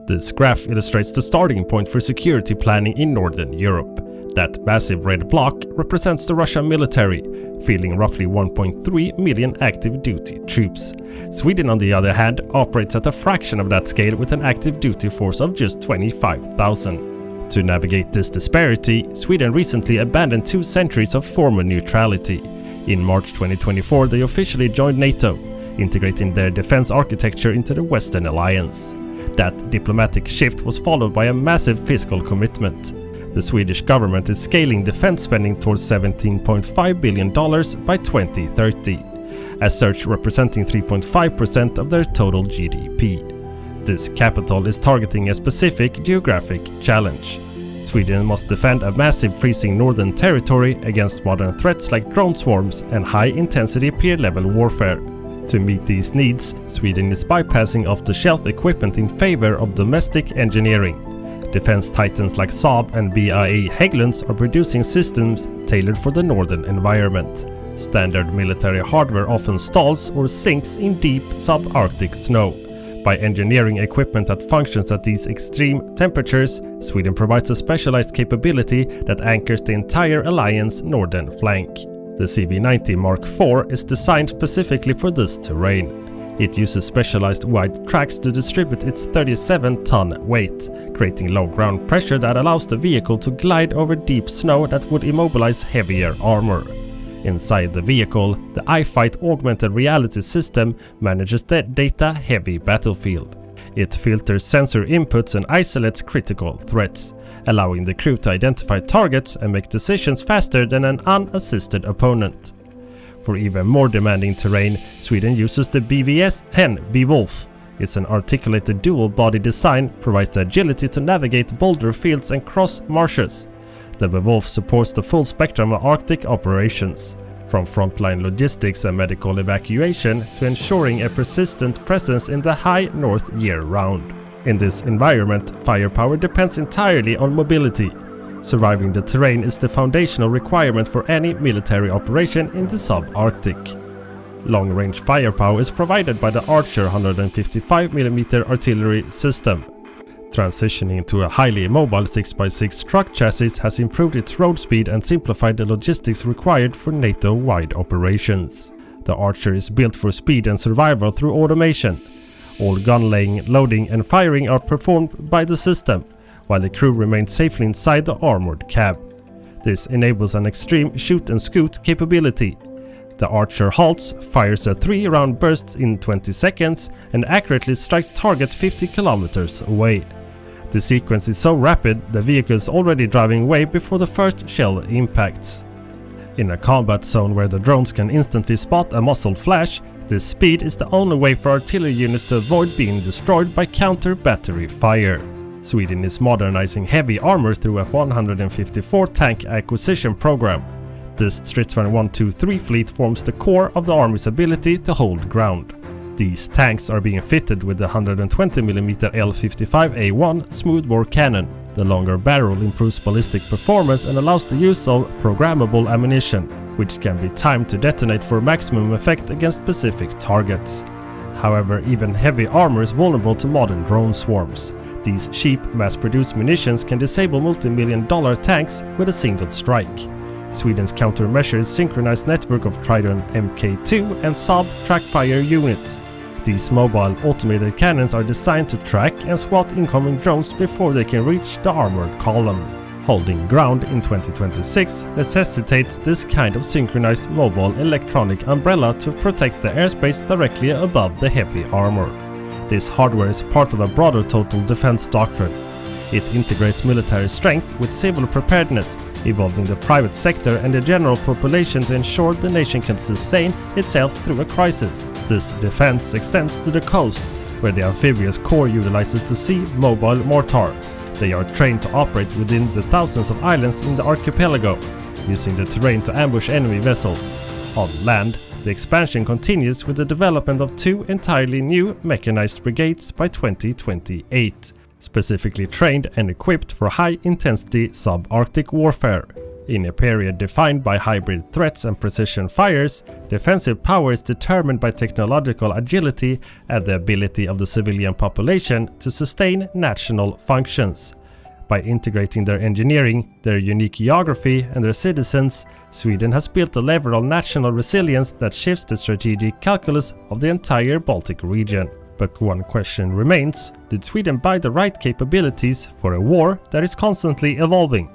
This graph illustrates the starting point for security planning in Northern Europe. That massive red block represents the Russian military, fielding roughly 1.3 million active duty troops. Sweden, on the other hand, operates at a fraction of that scale with an active duty force of just 25,000. To navigate this disparity, Sweden recently abandoned 2 centuries of former neutrality. In March 2024, they officially joined NATO, integrating their defense architecture into the Western alliance. That diplomatic shift was followed by a massive fiscal commitment. The Swedish government is scaling defense spending towards $17.5 billion by 2030, a surge representing 3.5% of their total GDP. This capital is targeting a specific geographic challenge. Sweden must defend a massive freezing northern territory against modern threats like drone swarms and high-intensity peer-level warfare. To meet these needs, Sweden is bypassing off-the-shelf equipment in favor of domestic engineering. Defense titans like Saab and BAE Hägglunds are producing systems tailored for the northern environment. Standard military hardware often stalls or sinks in deep subarctic snow. By engineering equipment that functions at these extreme temperatures, Sweden provides a specialized capability that anchors the entire alliance's northern flank. The CV90 Mark IV is designed specifically for this terrain. It uses specialized wide tracks to distribute its 37-ton weight, creating low ground pressure that allows the vehicle to glide over deep snow that would immobilize heavier armor. Inside the vehicle, the iFight augmented reality system manages the data-heavy battlefield. It filters sensor inputs and isolates critical threats, allowing the crew to identify targets and make decisions faster than an unassisted opponent. For even more demanding terrain, Sweden uses the BvS-10 Beowulf. It's an articulated dual-body design, provides the agility to navigate boulder fields and cross marshes. The Beowulf supports the full spectrum of Arctic operations, from frontline logistics and medical evacuation to ensuring a persistent presence in the high north year-round. In this environment, firepower depends entirely on mobility. Surviving the terrain is the foundational requirement for any military operation in the subarctic. Long-range firepower is provided by the Archer 155mm artillery system. Transitioning to a highly mobile 6x6 truck chassis has improved its road speed and simplified the logistics required for NATO-wide operations. The Archer is built for speed and survival through automation. All gun laying, loading and firing are performed by the system, while the crew remains safely inside the armored cab. This enables an extreme shoot-and-scoot capability. The Archer halts, fires a 3-round burst in 20 seconds and accurately strikes target 50 kilometers away. The sequence is so rapid, the vehicle is already driving away before the first shell impacts. In a combat zone where the drones can instantly spot a muzzle flash, this speed is the only way for artillery units to avoid being destroyed by counter-battery fire. Sweden is modernizing heavy armor through a 154 tank acquisition program. This Stridsvagn 123 fleet forms the core of the army's ability to hold ground. These tanks are being fitted with the 120mm L55A1 smoothbore cannon. The longer barrel improves ballistic performance and allows the use of programmable ammunition, which can be timed to detonate for maximum effect against specific targets. However, even heavy armor is vulnerable to modern drone swarms. These cheap, mass-produced munitions can disable multi-million-dollar tanks with a single strike. Sweden's countermeasures synchronized network of Trident Mk2 and Saab trackfire units. These mobile automated cannons are designed to track and swat incoming drones before they can reach the armored column. Holding ground in 2026 necessitates this kind of synchronized mobile electronic umbrella to protect the airspace directly above the heavy armor. This hardware is part of a broader total defense doctrine. It integrates military strength with civil preparedness, involving the private sector and the general population to ensure the nation can sustain itself through a crisis. This defense extends to the coast, where the amphibious corps utilizes the sea mobile mortar. They are trained to operate within the thousands of islands in the archipelago, using the terrain to ambush enemy vessels. On land, the expansion continues with the development of 2 entirely new mechanized brigades by 2028, specifically trained and equipped for high-intensity subarctic warfare. In a period defined by hybrid threats and precision fires, defensive power is determined by technological agility and the ability of the civilian population to sustain national functions. By integrating their engineering, their unique geography and their citizens, Sweden has built a level of national resilience that shifts the strategic calculus of the entire Baltic region. But one question remains: did Sweden buy the right capabilities for a war that is constantly evolving?